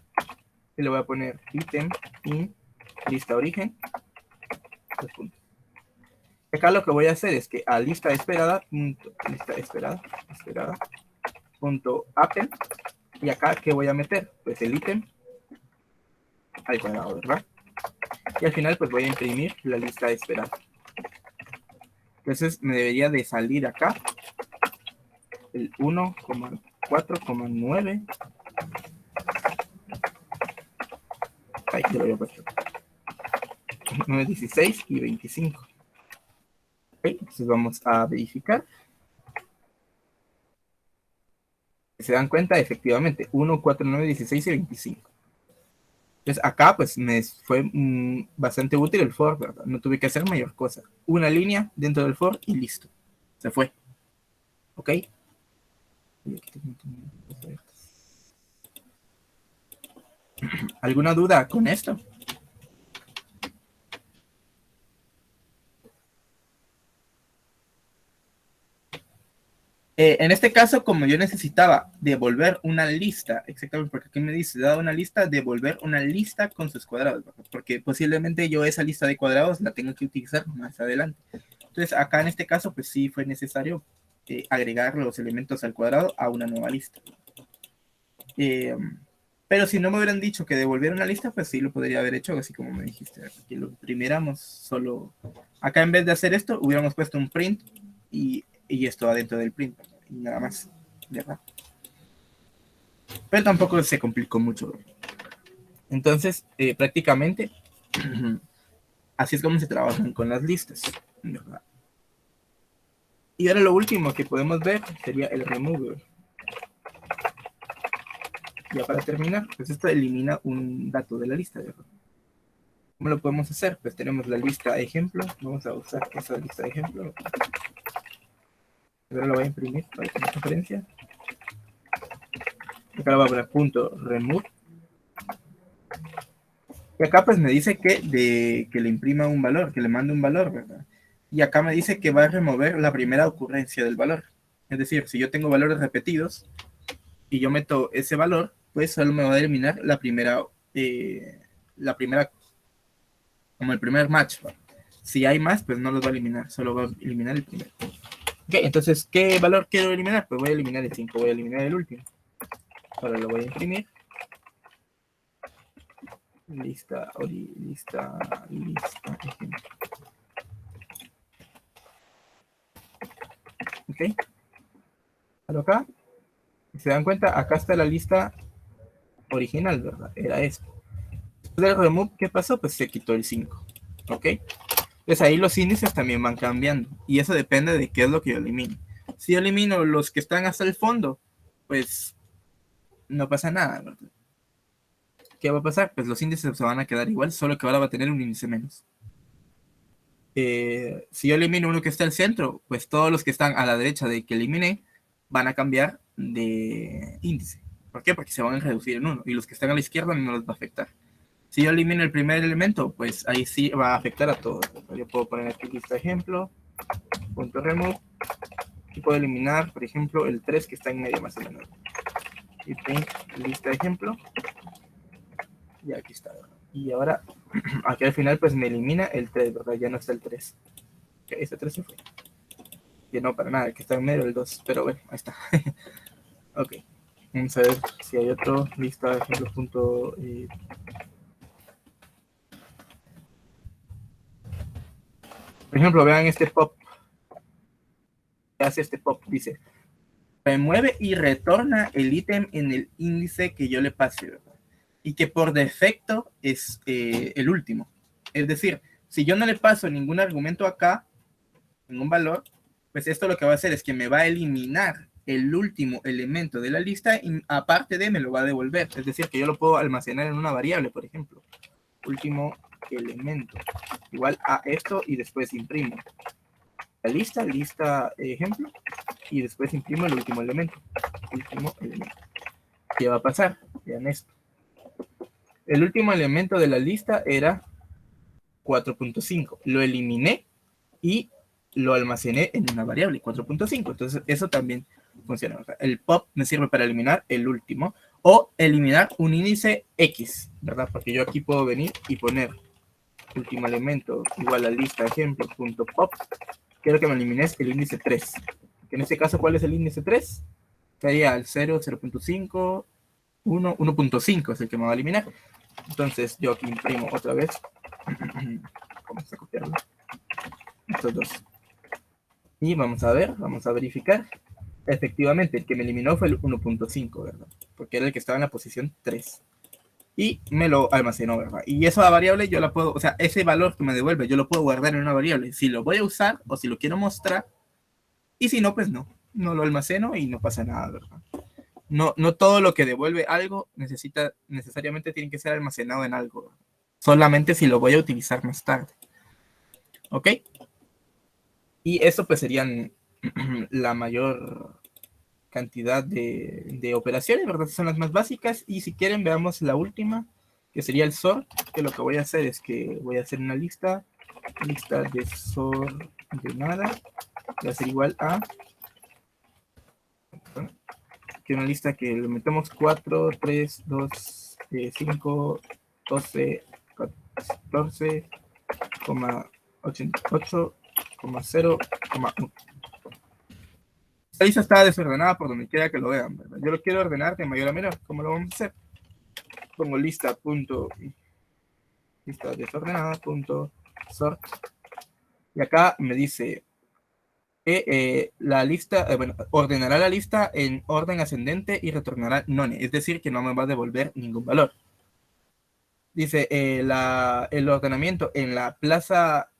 y le voy a poner ítem in lista origen, 2 puntos. Acá lo que voy a hacer es que a lista esperada, punto append, y acá ¿qué voy a meter? Pues el ítem al cuadrado, ¿verdad? Y al final pues voy a imprimir la lista esperada. Entonces me debería de salir acá el 1,4,9. Ahí yo lo había puesto. 9, 16 y 25. Ok, entonces vamos a verificar. Se dan cuenta, efectivamente, 1, 4, 9, 16 y 25. Entonces acá pues me fue bastante útil el for, ¿verdad? No tuve que hacer mayor cosa. Una línea dentro del for y listo. Se fue. ¿Ok? ¿Alguna duda con esto? En este caso, como yo necesitaba devolver una lista, exactamente porque aquí me dice, dada una lista, devolver una lista con sus cuadrados, ¿verdad? Porque posiblemente yo esa lista de cuadrados la tengo que utilizar más adelante. Entonces, acá en este caso, pues sí fue necesario agregar los elementos al cuadrado a una nueva lista. Pero si no me hubieran dicho que devolviera una lista, pues sí lo podría haber hecho, así como me dijiste, que lo imprimiéramos solo. Acá en vez de hacer esto, hubiéramos puesto un print y esto adentro del print, y nada más, ¿verdad? Pero tampoco se complicó mucho. Entonces, prácticamente, así es como se trabajan con las listas, ¿verdad? Y ahora lo último que podemos ver sería el remover. Ya para terminar, pues esto elimina un dato de la lista, ¿verdad? ¿Cómo lo podemos hacer? Pues tenemos la lista ejemplo. Vamos a usar esa lista de ejemplo. Ahora lo voy a imprimir para tener referencia. Acá lo voy a poner punto remove. Y acá pues me dice que le imprima un valor, que le mande un valor, ¿verdad? Y acá me dice que va a remover la primera ocurrencia del valor. Es decir, si yo tengo valores repetidos y yo meto ese valor, pues solo me va a eliminar la primera, como el primer match, ¿verdad? Si hay más, pues no los va a eliminar, solo va a eliminar el primero. Ok, entonces, ¿qué valor quiero eliminar? Pues voy a eliminar el 5, voy a eliminar el último. Ahora lo voy a imprimir. Lista. Ok. Acá. Si se dan cuenta, acá está la lista original, ¿verdad? Era esto. Después del remove, ¿qué pasó? Pues se quitó el 5. Ok. Entonces ahí los índices también van cambiando. Y eso depende de qué es lo que yo elimino. Si yo elimino los que están hasta el fondo, pues no pasa nada, ¿verdad? ¿Qué va a pasar? Pues los índices se van a quedar igual, solo que ahora va a tener un índice menos. Si yo elimino uno que está al centro, pues todos los que están a la derecha de que eliminé van a cambiar de índice. ¿Por qué? Porque se van a reducir en uno. Y los que están a la izquierda no les va a afectar. Si yo elimino el primer elemento, pues ahí sí va a afectar a todos. Yo puedo poner aquí lista ejemplo, punto remove, y puedo eliminar, por ejemplo, el 3 que está en medio más o menos. Y print lista ejemplo. Y aquí está. Y ahora, aquí al final, pues me elimina el 3, ¿verdad? Ya no está el 3. Okay, ese 3 se fue. Que no, para nada, el que está en medio el 2. Pero bueno, ahí está. Ok. Vamos a ver si hay otro. Lista ejemplo punto. Por ejemplo, vean este pop. ¿Qué hace este pop? Dice, remueve y retorna el ítem en el índice que yo le pase, ¿verdad? Y que por defecto es el último. Es decir, si yo no le paso ningún argumento acá, ningún valor, pues esto lo que va a hacer es que me va a eliminar el último elemento de la lista y aparte de me lo va a devolver. Es decir, que yo lo puedo almacenar en una variable, por ejemplo. Último elemento. Igual a esto y después imprimo la lista ejemplo, y después imprimo el último elemento. Último elemento. ¿Qué va a pasar? Vean esto. El último elemento de la lista era 4.5. Lo eliminé y lo almacené en una variable 4.5. Entonces, eso también funciona. O sea, el pop me sirve para eliminar el último o eliminar un índice X, ¿verdad? Porque yo aquí puedo venir y poner último elemento igual a lista ejemplo.pop. Quiero que me elimines el índice 3. Que en este caso, ¿cuál es el índice 3? Sería el 0, 0.5, 1, 1.5 es el que me va a eliminar. Entonces, yo aquí imprimo otra vez. Vamos a copiarlo. Estos dos. Y vamos a ver, vamos a verificar. efectivamente, el que me eliminó fue el 1.5, ¿verdad? Porque era el que estaba en la posición 3. Y me lo almacenó, ¿verdad? Y esa variable yo la puedo, o sea, ese valor que me devuelve, yo lo puedo guardar en una variable. Si lo voy a usar o si lo quiero mostrar, y si no, pues no. No lo almaceno y no pasa nada, ¿verdad? No, no todo lo que devuelve algo necesariamente tiene que ser almacenado en algo, ¿verdad? Solamente si lo voy a utilizar más tarde. ¿Ok? Y eso pues serían la mayor cantidad de operaciones, ¿verdad? Son las más básicas. Y si quieren, veamos la última, que sería el sort, que lo que voy a hacer es que voy a hacer una lista desordenada, va a ser igual a que una lista que le metemos 4, 3, 2, 5, 12, 14, 88, 0, 1. Esta lista está desordenada por donde quiera que lo vean, ¿verdad? Yo lo quiero ordenar de mayor a menor. ¿Cómo lo vamos a hacer? Pongo lista desordenada punto sort, y acá me dice la lista, bueno, ordenará la lista en orden ascendente y retornará none, es decir, que no me va a devolver ningún valor. Dice, el ordenamiento en la plaza,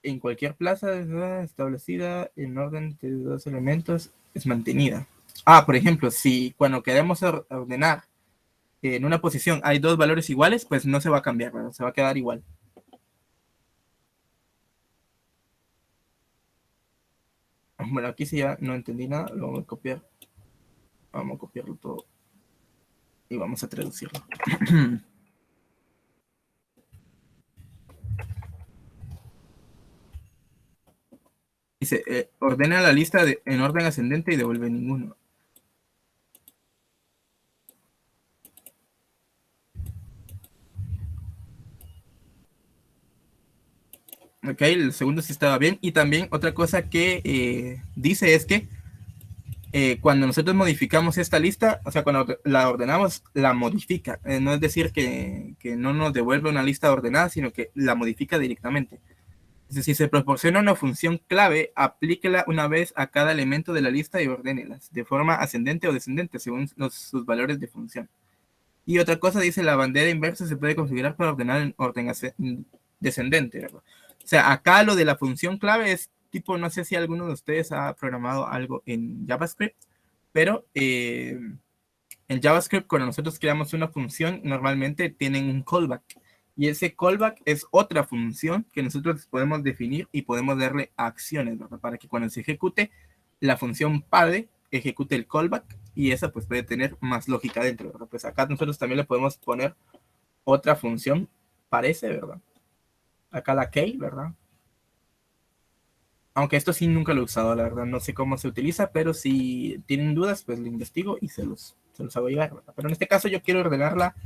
en cualquier plaza establecida en orden de dos elementos es mantenida. Por ejemplo, si cuando queremos ordenar en una posición hay dos valores iguales, pues no se va a cambiar, ¿verdad? Se va a quedar igual. Bueno, aquí sí ya no entendí nada, lo vamos a copiar. Vamos a copiarlo todo y vamos a traducirlo. Dice, ordena la lista en orden ascendente y devuelve ninguno. Ok, el segundo sí estaba bien. Y también otra cosa que dice es que cuando nosotros modificamos esta lista, o sea, cuando la ordenamos, la modifica. No es decir que no nos devuelve una lista ordenada, sino que la modifica directamente. Entonces, si se proporciona una función clave, aplíquela una vez a cada elemento de la lista y ordénelas de forma ascendente o descendente según sus valores de función. Y otra cosa dice, la bandera inversa se puede configurar para ordenar en orden descendente, ¿verdad? O sea, acá lo de la función clave es tipo, no sé si alguno de ustedes ha programado algo en JavaScript, pero en JavaScript cuando nosotros creamos una función, normalmente tienen un callback. Y ese callback es otra función que nosotros podemos definir y podemos darle acciones, ¿verdad? Para que cuando se ejecute, la función padre ejecute el callback y esa pues puede tener más lógica dentro, ¿verdad? Pues acá nosotros también le podemos poner otra función, parece, ¿verdad? Acá la key, ¿verdad? Aunque esto sí nunca lo he usado, la verdad, no sé cómo se utiliza, pero si tienen dudas, pues lo investigo y se los hago llegar, ¿verdad? Pero en este caso yo quiero ordenarla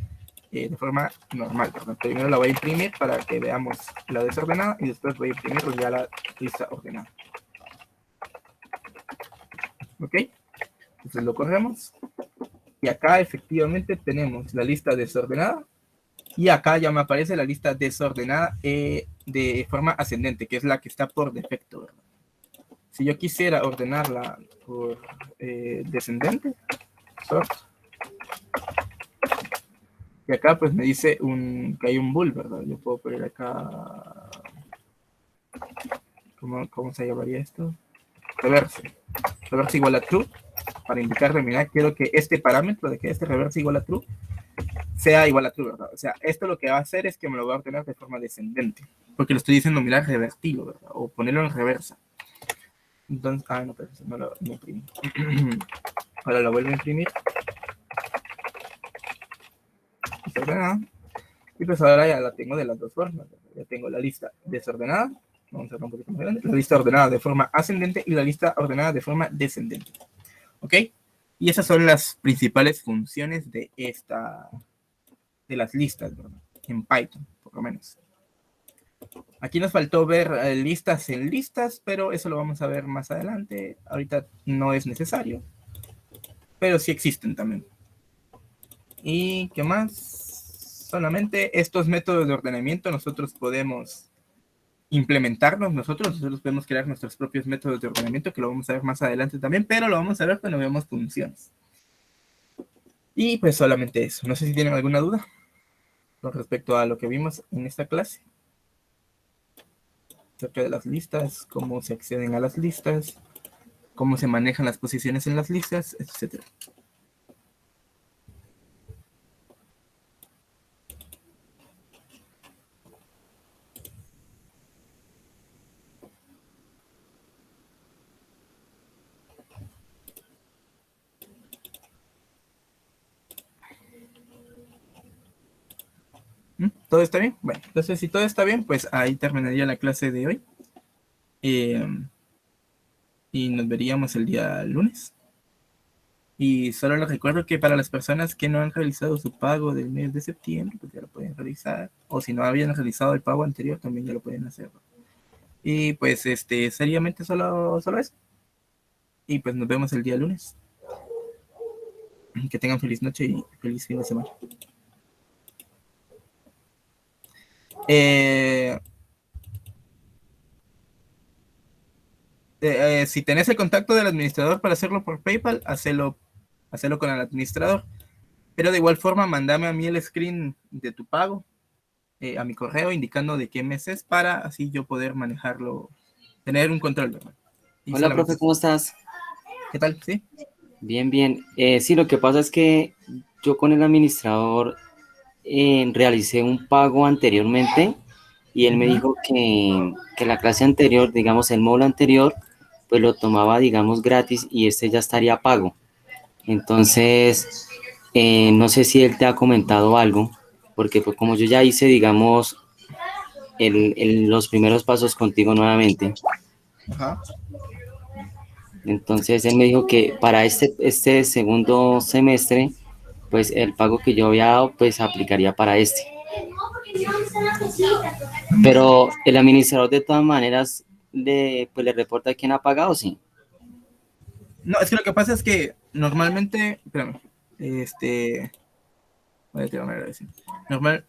de forma normal, ¿verdad? Primero la voy a imprimir para que veamos la desordenada y después voy a imprimir ya la lista ordenada. ¿Ok? Entonces lo corremos. Y acá efectivamente tenemos la lista desordenada. Y acá ya me aparece la lista desordenada de forma ascendente, que es la que está por defecto, ¿verdad? Si yo quisiera ordenarla por descendente, sort, y acá pues me dice que hay un bool, ¿verdad? Yo puedo poner acá, ¿cómo se llamaría esto? Reverse igual a true, para indicarle, mira, quiero que este parámetro de que este reverse igual a true sea igual a true, ¿verdad? O sea, esto lo que va a hacer es que me lo va a ordenar de forma descendente, porque lo estoy diciendo, mira, revertirlo, ¿verdad? O ponerlo en reversa. Entonces, no, pero no lo imprimí. Ahora lo vuelvo a imprimir. Desordenada. Y pues ahora ya la tengo de las dos formas. Ya tengo la lista desordenada. Vamos a hacer un poquito más grande. La lista ordenada de forma ascendente y la lista ordenada de forma descendente. ¿Ok? Y esas son las principales funciones de las listas, ¿verdad? En Python, por lo menos. Aquí nos faltó ver listas en listas, pero eso lo vamos a ver más adelante. Ahorita no es necesario, pero sí existen también. ¿Y qué más? Solamente estos métodos de ordenamiento nosotros podemos implementarlos nosotros podemos crear nuestros propios métodos de ordenamiento, que lo vamos a ver más adelante también, pero lo vamos a ver cuando veamos funciones. Y pues solamente eso. No sé si tienen alguna duda con respecto a lo que vimos en esta clase, acerca de las listas, cómo se acceden a las listas, cómo se manejan las posiciones en las listas, etcétera. ¿Todo está bien? Bueno, entonces si todo está bien, pues ahí terminaría la clase de hoy. Y nos veríamos el día lunes. Y solo les recuerdo que para las personas que no han realizado su pago del mes de septiembre, pues ya lo pueden realizar. O si no habían realizado el pago anterior, también ya lo pueden hacer. Y pues seriamente solo eso. Y pues nos vemos el día lunes. Que tengan feliz noche y feliz fin de semana. Si tenés el contacto del administrador para hacerlo por PayPal, hacelo con el administrador. Pero de igual forma, mandame a mí el screen de tu pago a mi correo indicando de qué mes es para así yo poder manejarlo, tener un control, ¿verdad? Y
Hola, profe, ¿cómo estás?
¿Qué tal? ¿Sí?
Bien, bien. Sí, lo que pasa es que yo con el administrador realicé un pago anteriormente y él me dijo que la clase anterior, digamos, el módulo anterior, pues lo tomaba, digamos, gratis y este ya estaría pago. Entonces, no sé si él te ha comentado algo, porque pues como yo ya hice, digamos, los primeros pasos contigo nuevamente.
Ajá.
Entonces él me dijo que para este segundo semestre, pues el pago que yo había dado, pues aplicaría para este. Pero el administrador de todas maneras pues le reporta quién ha pagado, sí.
No, es que lo que pasa es que normalmente, espérame, voy a tirar una grabación. Normal,